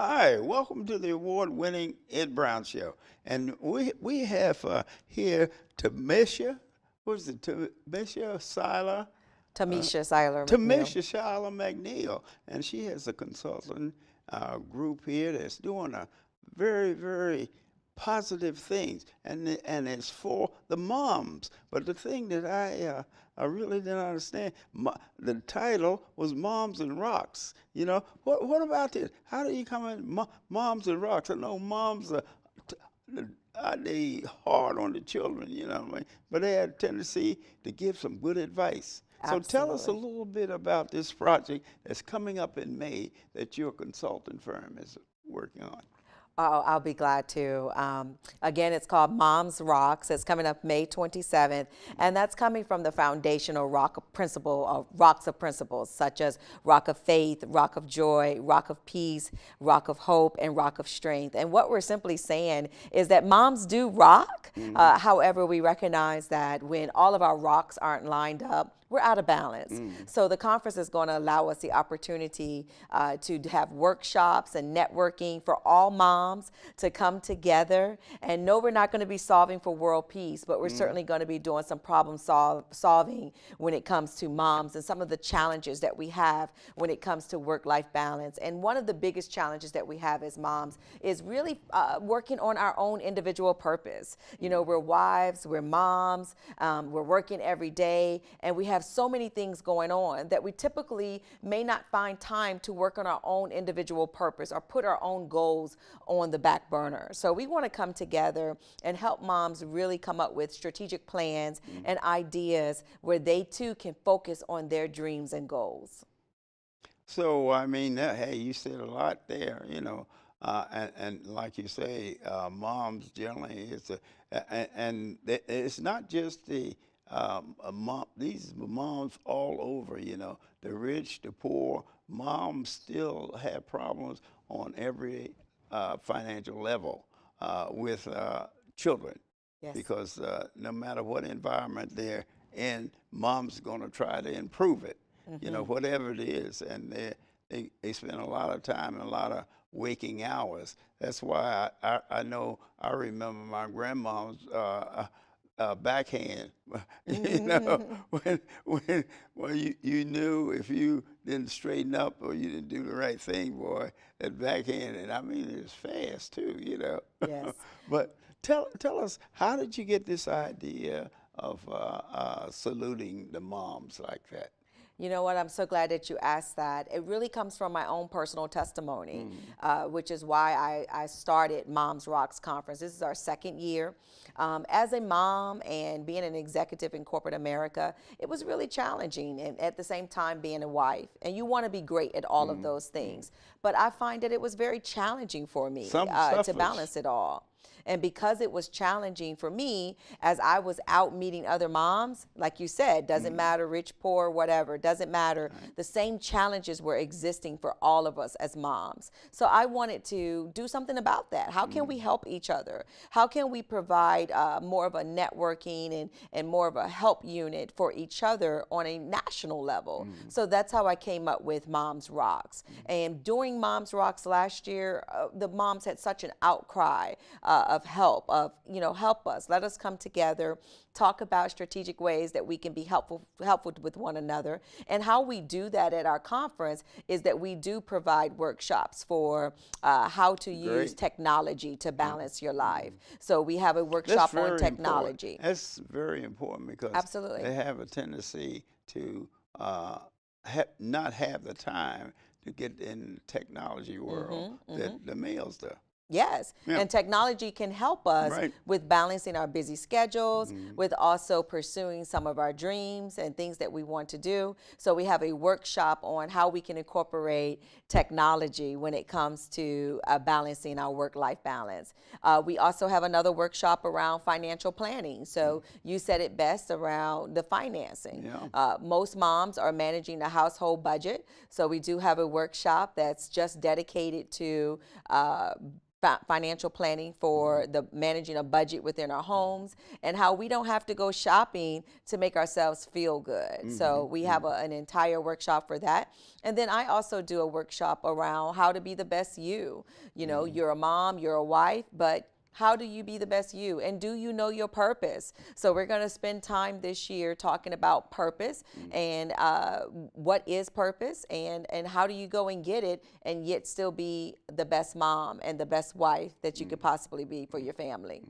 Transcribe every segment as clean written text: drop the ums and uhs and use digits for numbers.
Hi, welcome to the award-winning Ed Brown Show. And we have here Tamisha, what's it, Tamisha Sila, Tamisha Seiler McNeil. Tamisha Sila McNeil. And she has a consultant group here that's doing a very positive things. And it's for the moms. But the thing that I really didn't understand, the title was Moms and Rocks. You know, what about this? How do you come in Moms and Rocks? I know moms are they hard on the children, you know what I mean? But they have a tendency to give some good advice. So tell us a Absolutely. little bit about this project that's coming up in May that your consultant firm is working on. I'll be glad to. Again, it's called Moms Rocks. It's coming up May 27th, and that's coming from the foundational rocks of principles, such as Rock of Faith, Rock of Joy, Rock of Peace, Rock of Hope, and Rock of Strength. And what we're simply saying is that moms do rock. However, we recognize that when all of our rocks aren't lined up, we're out of balance. So the conference is going to allow us the opportunity to have workshops and networking for all moms to come together. And no, we're not going to be solving for world peace, but we're certainly going to be doing some problem solving when it comes to moms and some of the challenges that we have when it comes to work-life balance. And one of the biggest challenges that we have as moms is really working on our own individual purpose. You know, we're wives, we're moms, we're working every day, and we have so many things going on that we typically may not find time to work on our own individual purpose or put our own goals on the back burner. So we want to come together and help moms really come up with strategic plans and ideas where they too can focus on their dreams and goals. So, I mean, hey, you said a lot there, you know, and like you say, moms generally, it's not just the these moms all over, you know, the rich, the poor, moms still have problems on every financial level with children Yes. because no matter what environment they're in, mom's going to try to improve it, you know, whatever it is. And they spend a lot of time and a lot of waking hours. That's why I know I remember my grandma's backhand. You know, when you knew if you didn't straighten up or you didn't do the right thing, boy, that backhand, and I mean it was fast too, you know. Yes. But tell us, how did you get this idea of saluting the moms like that? You know what? I'm so glad that you asked that. It really comes from my own personal testimony, which is why I started Moms Rocks Conference. This is our second year. As a mom and being an executive in corporate America, it was really challenging, and at the same time being a wife. And you want to be great at all of those things. But I find that it was very challenging for me Some to suffers. balance it all. And because it was challenging for me, as I was out meeting other moms, like you said, doesn't matter rich, poor, whatever, doesn't matter. The same challenges were existing for all of us as moms. So I wanted to do something about that. How can we help each other? How can we provide more of a networking and more of a help unit for each other on a national level? So that's how I came up with Moms Rocks. And during Moms Rocks last year, the moms had such an outcry of help, help us, let us come together, talk about strategic ways that we can be helpful with one another. And how we do that at our conference is that we do provide workshops for how to use Great. technology to balance your life. So we have a That's workshop on very important. technology. That's very important because Absolutely. they have a tendency to not have the time to get in the technology world that the males do. Yes, Yeah. and technology can help us Right. with balancing our busy schedules, with also pursuing some of our dreams and things that we want to do. So we have a workshop on how we can incorporate technology when it comes to balancing our work-life balance. We also have another workshop around financial planning. So you said it best around the financing. Yeah. Most moms are managing a household budget. So we do have a workshop that's just dedicated to financial planning for the managing a budget within our homes, and how we don't have to go shopping to make ourselves feel good. So we have an entire workshop for that. And then I also do a workshop around how to be the best you. You know, you're a mom, you're a wife, but how do you be the best you? And do you know your purpose? So we're going to spend time this year talking about purpose and what is purpose, and how do you go and get it and yet still be the best mom and the best wife that you could possibly be for your family.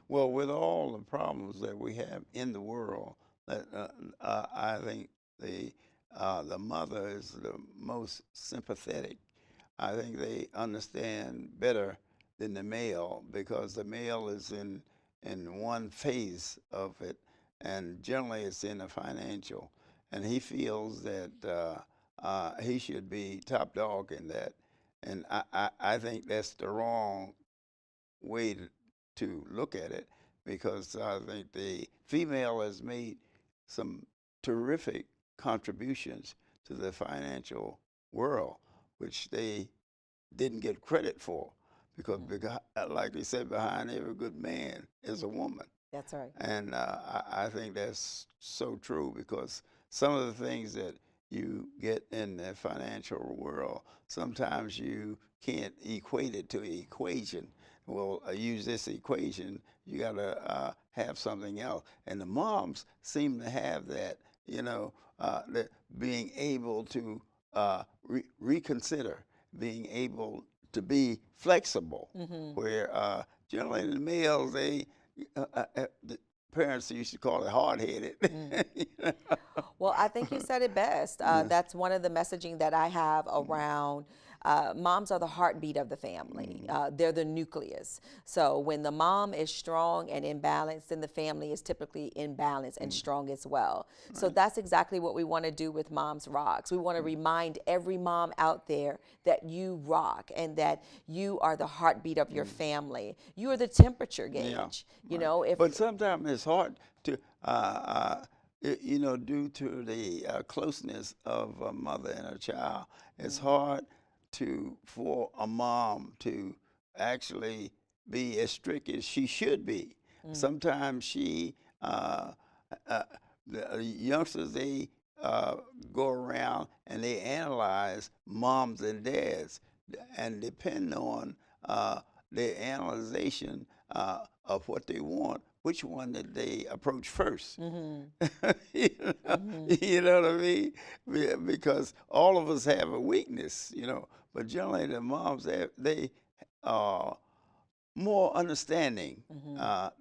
Well, with all the problems that we have in the world, I think the mother is the most sympathetic. I think they understand better than the male, because the male is in one phase of it, and generally it's in the financial, and he feels that he should be top dog in that, and I think that's the wrong way to look at it, because I think the female has made some terrific contributions to the financial world, which they didn't get credit for, because, like they said, behind every good man is a woman. That's right. And I think that's so true, because some of the things that you get in the financial world, sometimes you can't equate it to an equation. Well, use this equation, you got to have something else. And the moms seem to have that, that being able to reconsider, being able to be flexible, where generally the males, the parents used to call it hard-headed. Well, I think you said it best. That's one of the messaging that I have around moms are the heartbeat of the family. They're the nucleus. So when the mom is strong and in balance, then the family is typically in balance and strong as well. So that's exactly what we want to do with Moms Rocks. We want to remind every mom out there that you rock and that you are the heartbeat of your family. You are the temperature gauge. You know, but sometimes it's hard to, due to the closeness of a mother and a child, it's hard for a mom to actually be as strict as she should be. Sometimes the youngsters, they go around and they analyze moms and dads, and depend on their analyzation of what they want, which one did they approach first? You know what I mean? Because all of us have a weakness, but generally the moms, they are more understanding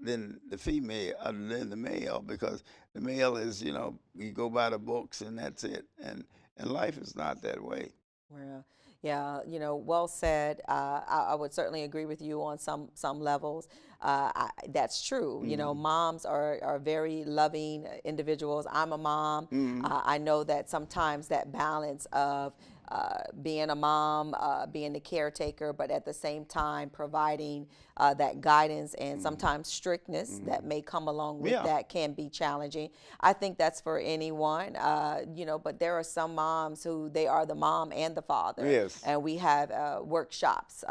than the female, than the male, because the male is, you go by the books and that's it, and life is not that way. Well, yeah, well said. I would certainly agree with you on some levels. That's true. Moms are very loving individuals. I'm a mom. I know that sometimes that balance of being a mom, being the caretaker, but at the same time providing that guidance and sometimes strictness that may come along with that can be challenging. I think that's for anyone, but there are some moms who they are the mom and the father. Yes. And we have workshops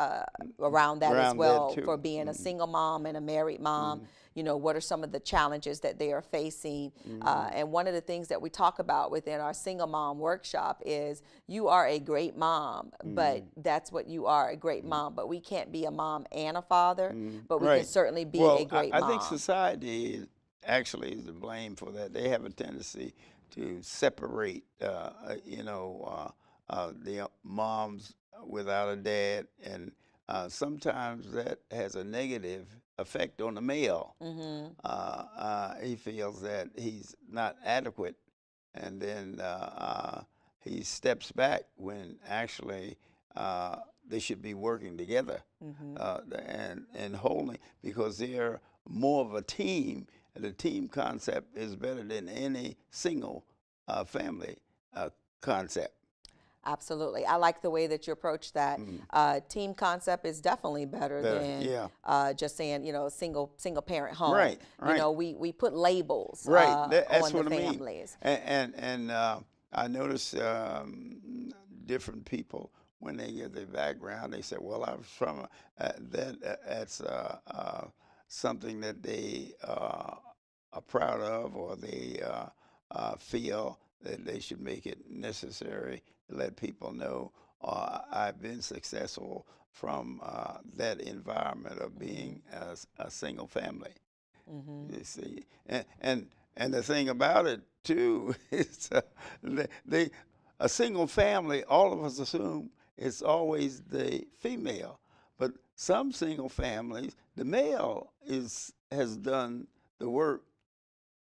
around that as well, for being a single mom and a married mom. What are some of the challenges that they are facing? And one of the things that we talk about within our single mom workshop is you are a great mom, but that's what you are, a great mom. But we can't be a mom and a father, but we can certainly be a great mom. I think society actually is to blame for that. They have a tendency to separate, the moms without a dad, and sometimes that has a negative effect on the male. He feels that he's not adequate, and then he steps back when actually they should be working together and holding, because they're more of a team. And the team concept is better than any single family concept. Absolutely. I like the way that you approach that. Team concept is definitely better than just saying, single parent home. Right. We put labels That's on what the I mean. families. And I notice different people when they give their background, they say, "Well, I was from that's something that they are proud of, or they feel that they should make it necessary to let people know, I've been successful from that environment of being a single family." Mm-hmm. You see, and the thing about it too is they a single family. All of us assume it's always the female, but some single families, the male has done the work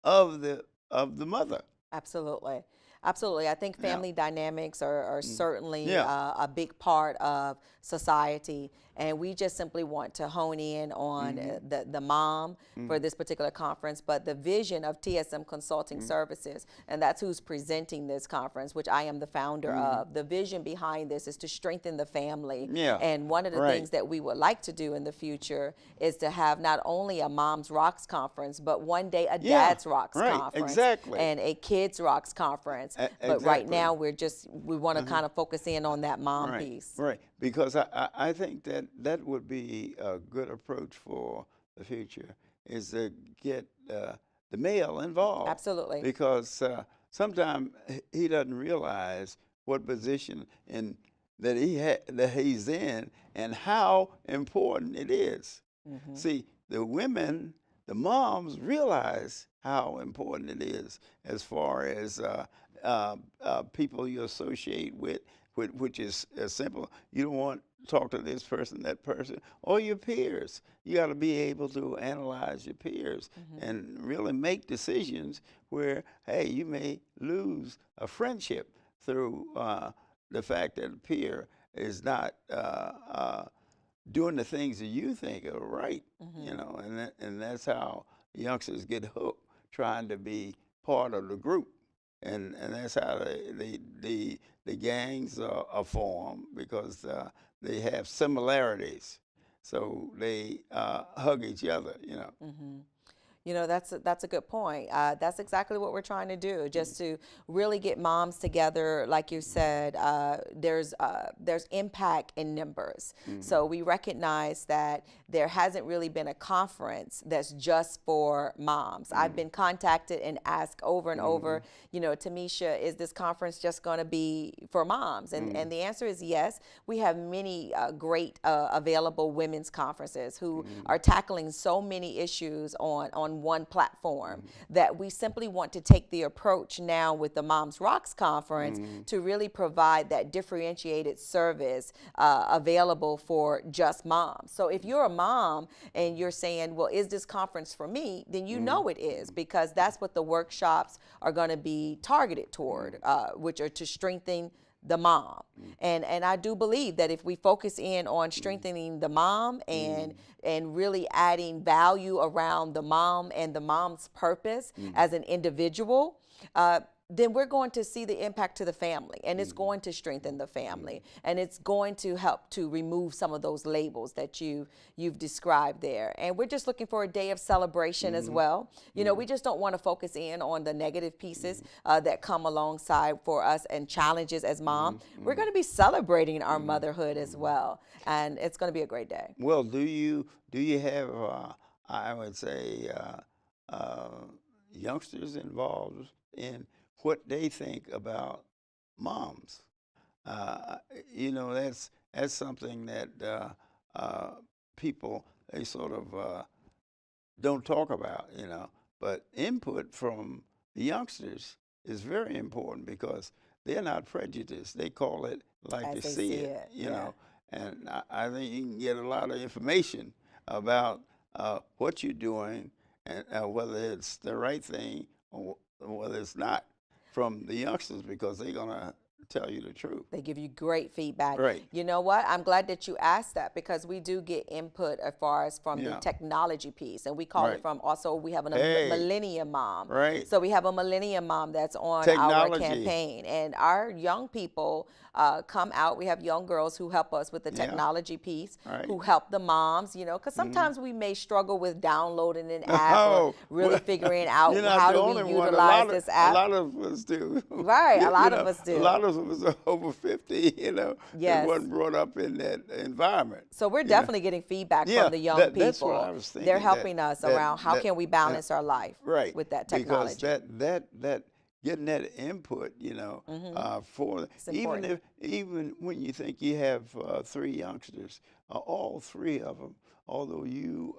of the mother. Absolutely. Absolutely. I think Yeah, family dynamics are mm, certainly yeah, a big part of society. And we just simply want to hone in on mm-hmm. the mom for Mm, this particular conference, but the vision of TSM Consulting mm, Services, and that's who's presenting this conference, which I am the founder mm, of. The vision behind this is to strengthen the family. yeah, And one of the right. things that we would like to do in the future is to have not only a Moms Rocks conference, but one day a Yeah, Dad's Rocks right. conference Exactly. and a Kids Rocks conference. But right Exactly. now we want to Uh-huh. kind of focus in on that mom Right, piece. right. Because I think that that would be a good approach for the future, is to get the male involved, Absolutely. because sometimes he doesn't realize what position that he's in, and how important it is. Hmm. See, the women, the moms, realize how important it is, as far as people you associate with, which is simple. You don't want to talk to this person, that person, or your peers. You got to be able to analyze your peers Hmm. and really make decisions where, hey, you may lose a friendship through the fact that a peer is not doing the things that you think are right, Hmm. and that's how youngsters get hooked, trying to be part of the group, and that's how the gangs are formed, because they have similarities, so they hug each other. Hmm. You know, that's a good point. That's exactly what we're trying to do, just to really get moms together. Like you said, there's impact in numbers. Mm-hmm. So we recognize that there hasn't really been a conference that's just for moms. I've been contacted and asked over and Mm-hmm. over, Tamisha, is this conference just going to be for moms? And the answer is yes. We have many great available women's conferences who Mm-hmm. are tackling so many issues on one platform, Mm-hmm. that we simply want to take the approach now with the Moms Rocks conference Mm-hmm. to really provide that differentiated service available for just moms. So if you're a mom and you're saying, well, is this conference for me? Then you know it is, because that's what the workshops are going to be targeted toward, which are to strengthen the mom. And I do believe that if we focus in on strengthening the mom and really adding value around the mom and the mom's purpose as an individual, then we're going to see the impact to the family, and it's going to strengthen the family, and it's going to help to remove some of those labels that you've described there. And we're just looking for a day of celebration as well. We just don't want to focus in on the negative pieces that come alongside for us and challenges as mom. We're going to be celebrating our motherhood as well, and it's going to be a great day. Well, do you have I would say youngsters involved in what they think about moms? Uh, that's something that people, they sort of don't talk about. But input from the youngsters is very important, because they're not prejudiced. They call it like As they they see see it. it, You yeah. know, and I think you can get a lot of information about what you're doing, and whether it's the right thing, or whether it's not, from the youngsters, because they're gonna tell you the truth. They give you great feedback. Right. You know what? I'm glad that you asked that, because we do get input as far as from the Yeah. technology piece. And we call it Right. from, also, we have a Hey. millennium mom. Right. So we have a millennium mom that's on our Technology. campaign. And our young people come out. We have young girls who help us with the Yeah. technology piece, Right. who help the moms, because sometimes we may struggle with downloading an app or Oh, really well, figuring out you're not how the do we only one. utilize this A app. lot of us do. Right, a lot of us A lot do. of moms was over 50, that Yes. wasn't brought up in that environment. So we're You know, definitely getting feedback yeah, from the young that's what I people. was They're thinking. helping us around how can we Uh, balance our life right, with that because technology. that getting that input, for It's important. even when you think you have three youngsters, all three of them, although you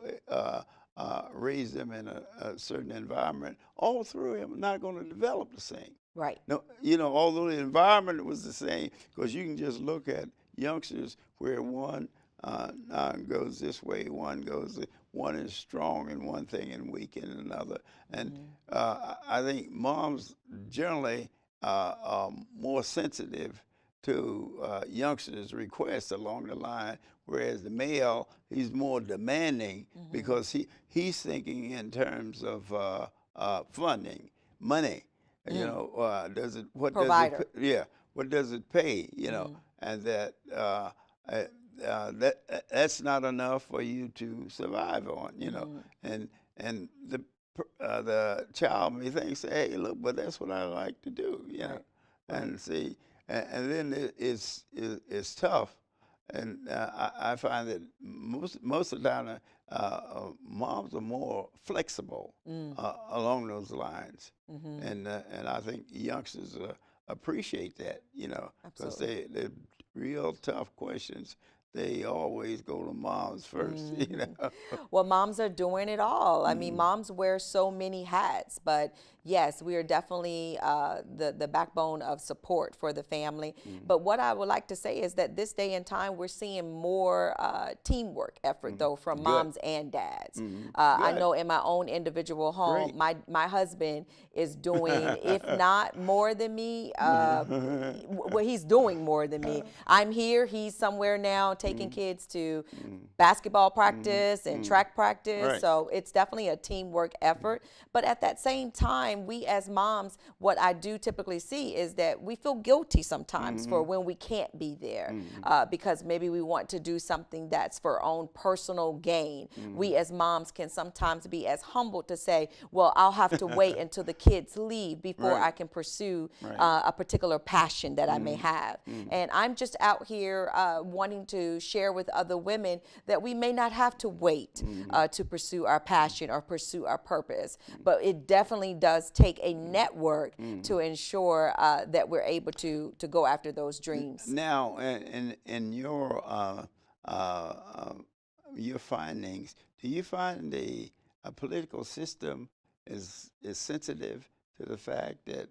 raise them in a certain environment, all three of them are not going to develop the same. Right. No, although the environment was the same, because you can just look at youngsters where one goes this way, one is strong in one thing and weak in another. And I think moms generally are more sensitive to youngsters' requests along the line, whereas the male, he's more demanding because he's thinking in terms of funding, money. Does it? What does it? Provider. Yeah, what does it pay? And that's not enough for you to survive on. And the child may think, say, hey, look, but that's what I like to do. Right. Right. And see, and then it's tough. And I find that most of the time, moms are more flexible along those lines, and I think youngsters appreciate that, because Absolutely. they're real tough questions. They always go to moms first, Well, moms are doing it all. I mean, Mm, moms wear so many hats, but yes, we are definitely the backbone of support for the family. mm, But what I would like to say is that this day and time, we're seeing more teamwork effort, mm. though, from Good. moms and dads. I Good. know in my own individual home, Great. my husband is doing, if not more than me, well, he's doing more than me. I'm here, he's somewhere now taking kids to basketball practice and track practice. Right. So it's definitely a teamwork effort. But at that same time, we as moms, what I do typically see is that we feel guilty sometimes for when we can't be there because maybe we want to do something that's for our own personal gain. We as moms can sometimes be as humble to say, well, I'll have to wait until the kids leave before Right. I can pursue Right. a particular passion that I may have. And I'm just out here wanting to share with other women that we may not have to wait to pursue our passion or pursue our purpose. But it definitely does take a network to ensure that we're able to go after those dreams. Now, in your findings, do you find the political system is sensitive to the fact that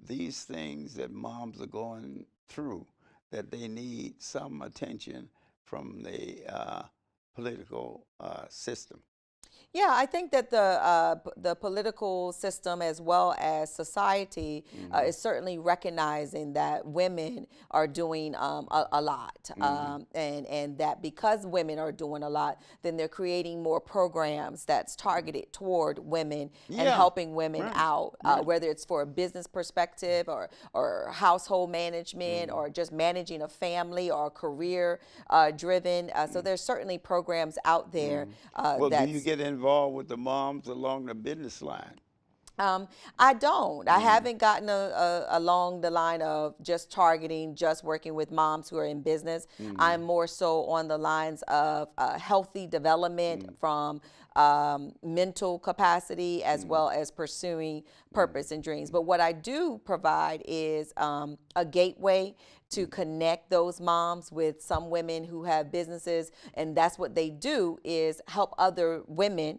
these things that moms are going through, that they need some attention from the political system? Yeah, I think that the political system as well as society is certainly recognizing that women are doing a lot, and that because women are doing a lot, then they're creating more programs that's targeted toward women and Yeah, helping women right, out, right. whether it's for a business perspective or household management or just managing a family or career driven. So there's certainly programs out there Well, do you that's get involved with the moms along the business line? I don't. I Mm, haven't gotten along the line of just targeting, just working with moms who are in business. I'm more so on the lines of healthy development from mental capacity as well as pursuing purpose and dreams. But what I do provide is a gateway to connect those moms with some women who have businesses, and that's what they do is help other women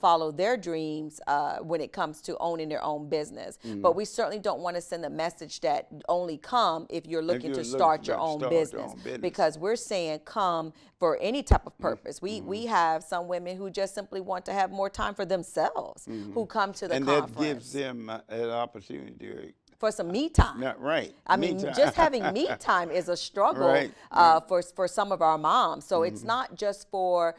follow their dreams when it comes to owning their own business. But we certainly don't want to send a message that only come if you're if looking you're to looking start your to own start your business, own business. because we're saying come for any type of purpose. We have some women who just simply want to have more time for themselves who come to the And that gives conference them an opportunity to, for some me time. not right, I me mean, time. just having me time is a struggle Right, right. for some of our moms. So it's not just for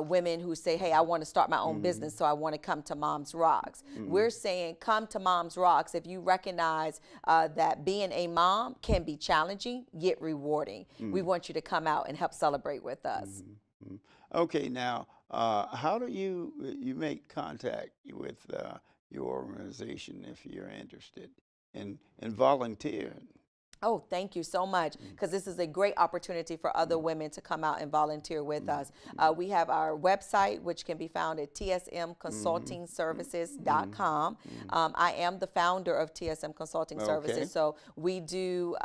women who say, hey, I want to start my own business, so I want to come to Moms Rocks. We're saying come to Moms Rocks if you recognize that being a mom can be challenging, yet rewarding. We want you to come out and help celebrate with us. Okay, now, how do you make contact with your organization if you're interested in volunteering? Oh, thank you so much, because this is a great opportunity for other women to come out and volunteer with us. We have our website, which can be found at tsmconsultingservices.com. I am the founder of TSM Consulting Okay. Services, so we do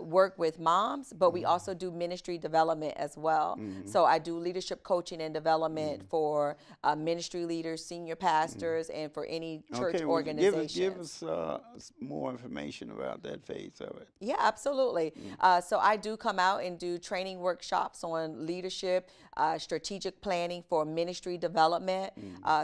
work with moms, but we also do ministry development as well. So I do leadership coaching and development for ministry leaders, senior pastors, and for any church Okay, well, organizations. give us more information about that phase of it. Yeah, absolutely. So I do come out and do training workshops on leadership, strategic planning for ministry development.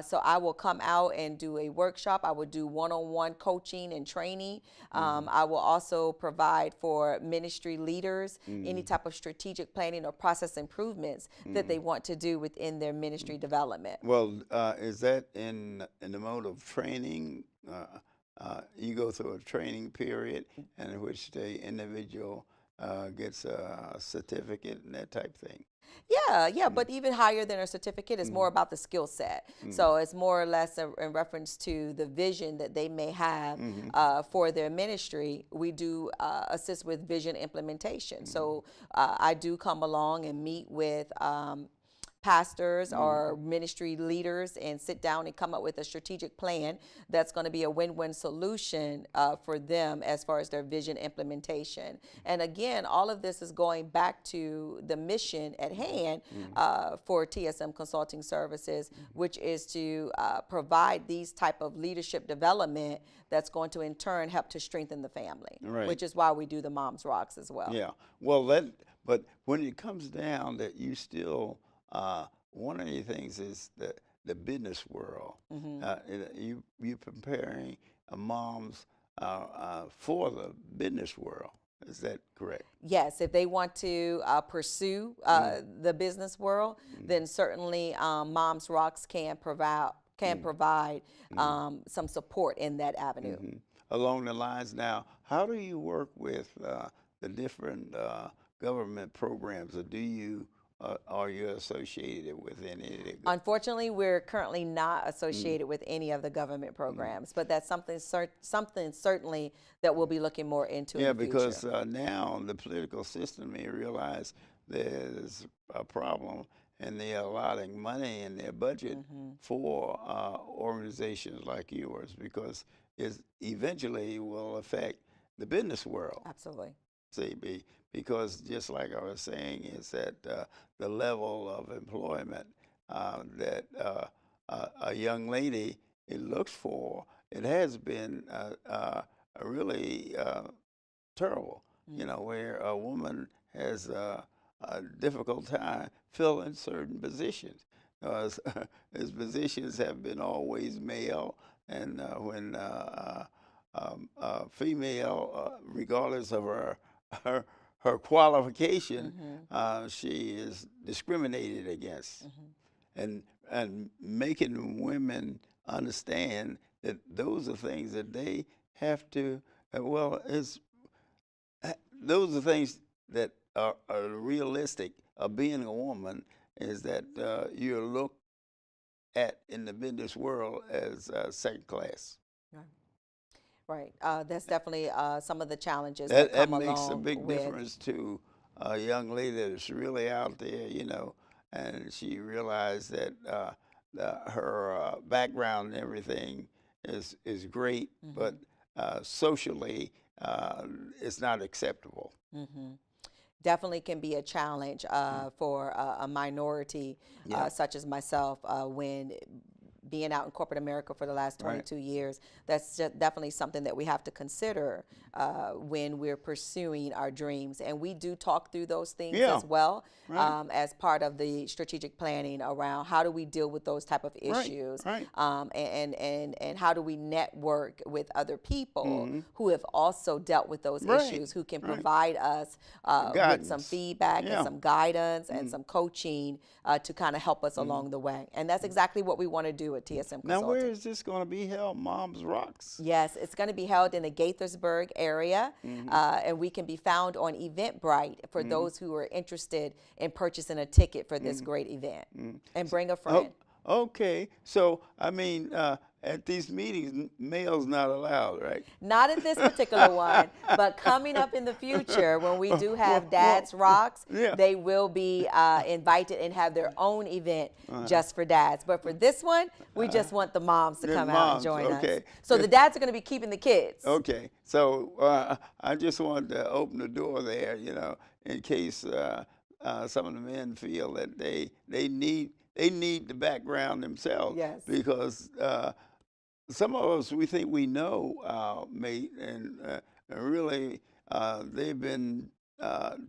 So I will come out and do a workshop. I will do one-on-one coaching and training. I will also provide for ministry leaders any type of strategic planning or process improvements that they want to do within their ministry development. Well, is that in the mode of training? You go through a training period in which the individual gets a certificate and that type thing. Yeah, but even higher than a certificate is more about the skill set. So it's more or less in reference to the vision that they may have for their ministry. We do assist with vision implementation. So I do come along and meet with pastors or ministry leaders and sit down and come up with a strategic plan that's going to be a win-win solution for them as far as their vision implementation. And again, all of this is going back to the mission at hand for TSM Consulting Services, which is to provide these type of leadership development that's going to in turn help to strengthen the family, which is why we do the Moms Rocks as well. Yeah, well, but when it comes down that you still one of the things is the business world. You're preparing moms for the business world. Is that correct? Yes, if they want to pursue the business world, then certainly Moms Rocks can provide some support in that avenue. Along the lines now, how do you work with the different government programs, or are you associated with any of the? Unfortunately, we're currently not associated with any of the government programs, but that's something certainly that we'll be looking more into in the future. Because now the political system may realize there's a problem, and they're allotting money in their budget for organizations like yours, because it eventually will affect the business world. Absolutely. See, because just like I was saying, is that the level of employment that a young lady looks for, it has been really terrible. You know, where a woman has a difficult time filling certain positions. His positions have been always male, and when female, regardless of her qualification, she is discriminated against, and making women understand that those are things that they have to. Those are things that are realistic of being a woman, is that you're looked at in the business world as second class. Right. That's definitely some of the challenges that come along makes a big with difference to a young lady that's really out there, you know, and she realized that her background and everything is great, but socially it's not acceptable. Definitely can be a challenge for a minority such as myself when being out in corporate America for the last 22 years. That's definitely something that we have to consider when we're pursuing our dreams. And we do talk through those things as well as part of the strategic planning around how do we deal with those type of issues, and how do we network with other people who have also dealt with those issues, who can provide us with some feedback and some guidance and some coaching to kind of help us along the way. And that's exactly what we want to do at TSM Consulting. Now, where is this going to be held? Moms Rocks? Yes, it's going to be held in the Gaithersburg area, and we can be found on Eventbrite for those who are interested in purchasing a ticket for this great event. And bring a friend. Okay, so I mean, at these meetings, males not allowed, right? Not at this particular one, but coming up in the future when we do have Dads Rocks, yeah. they will be invited and have their own event just for dads. But for this one, we just want the moms to The come out and moms, join us. okay. So the dads are going to be keeping the kids. Okay, so I just wanted to open the door there, you know, in case some of the men feel that they need the background themselves. Yes. Because some of us, we think we know our mate, and really they've been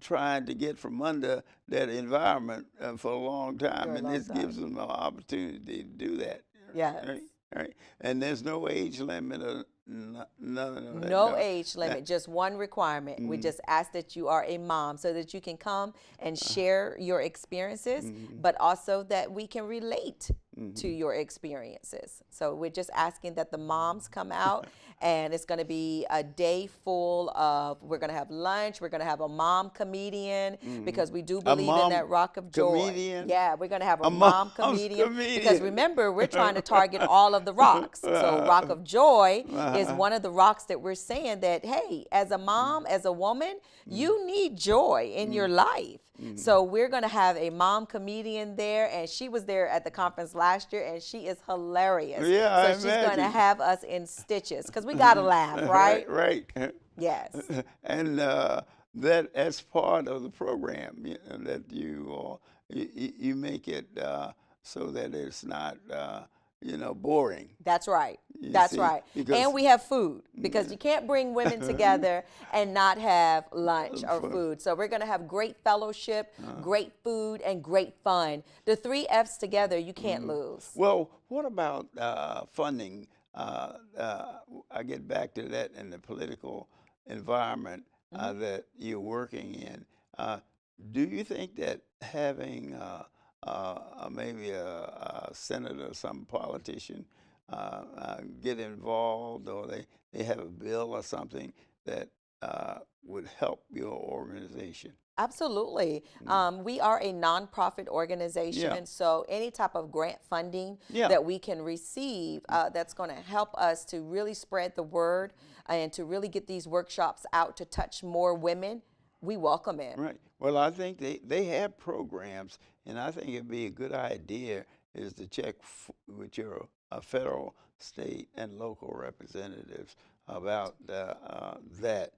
trying to get from under that environment for a long time, and this gives them an opportunity to do that. Yes. Right. And there's no age limit or none of that. No age limit, just one requirement. We just ask that you are a mom so that you can come and share your experiences, but also that we can relate to your experiences. So we're just asking that the moms come out, and it's going to be a day full of, we're going to have lunch, we're going to have a mom comedian, because we do believe in that rock of joy. Comedian? Yeah, we're going to have a mom comedian, because remember, we're trying to target all of the rocks. So Rock of Joy is one of the rocks that we're saying that, hey, as a mom, as a woman, you need joy in your life. So we're going to have a mom comedian there, and she was there at the conference last year, and she is hilarious. Yeah, so she's going to have us in stitches, because we got to laugh, right? Right. Yes. And that's part of the program, you know, that you make it so that it's not boring. That's right. You That's see, right. And we have food, because you can't bring women together and not have lunch or food. So we're going to have great fellowship, great food, and great fun. The 3 F's together, you can't lose. Well, what about funding? I get back to that in the political environment that you're working in. Do you think that having maybe a senator or some politician get involved, or they have a bill or something that would help your organization? Absolutely. We are a nonprofit organization, so any type of grant funding that we can receive that's going to help us to really spread the word and to really get these workshops out to touch more women, we welcome it. Right. Well, I think they have programs, and I think it'd be a good idea is to check with your federal, state, and local representatives about that,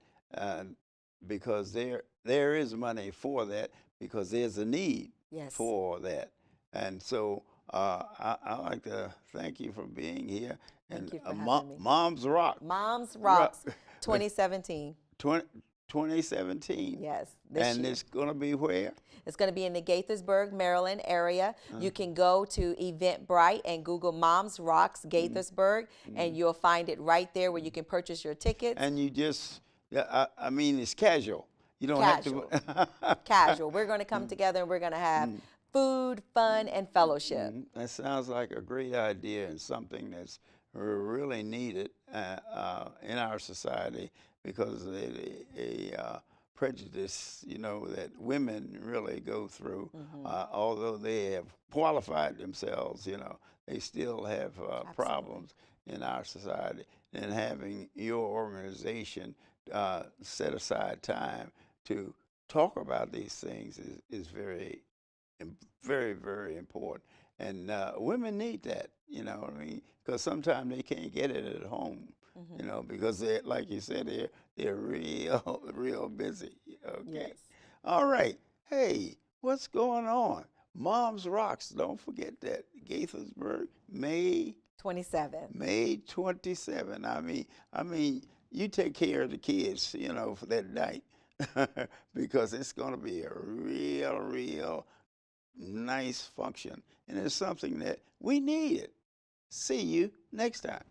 because there is money for that, because there's a need for that. And so I like to thank you for being here. Thank And you for having me. Moms Rock. Moms Rocks 2017. 2017. Yes. And it's going to be where? It's going to be in the Gaithersburg, Maryland area. You can go to Eventbrite and Google Moms Rocks Gaithersburg, and you'll find it right there where you can purchase your tickets. And you just, I mean, it's casual. You don't have to. Casual. We're going to come together, and we're going to have food, fun, and fellowship. That sounds like a great idea, and something that's really needed in our society, because of a prejudice, that women really go through. Although they have qualified themselves, they still have problems in our society. And having your organization set aside time to talk about these things is very, very, very important. And women need that, what I mean? Because sometimes they can't get it at home, because they're, like you said, they're real, real busy. Okay. Yes. All right. Hey, what's going on? Moms Rocks. Don't forget that. Gaithersburg, May 27. May 27. I mean, you take care of the kids, for that night, because it's going to be a real, real nice function, and it's something that we need. See you next time.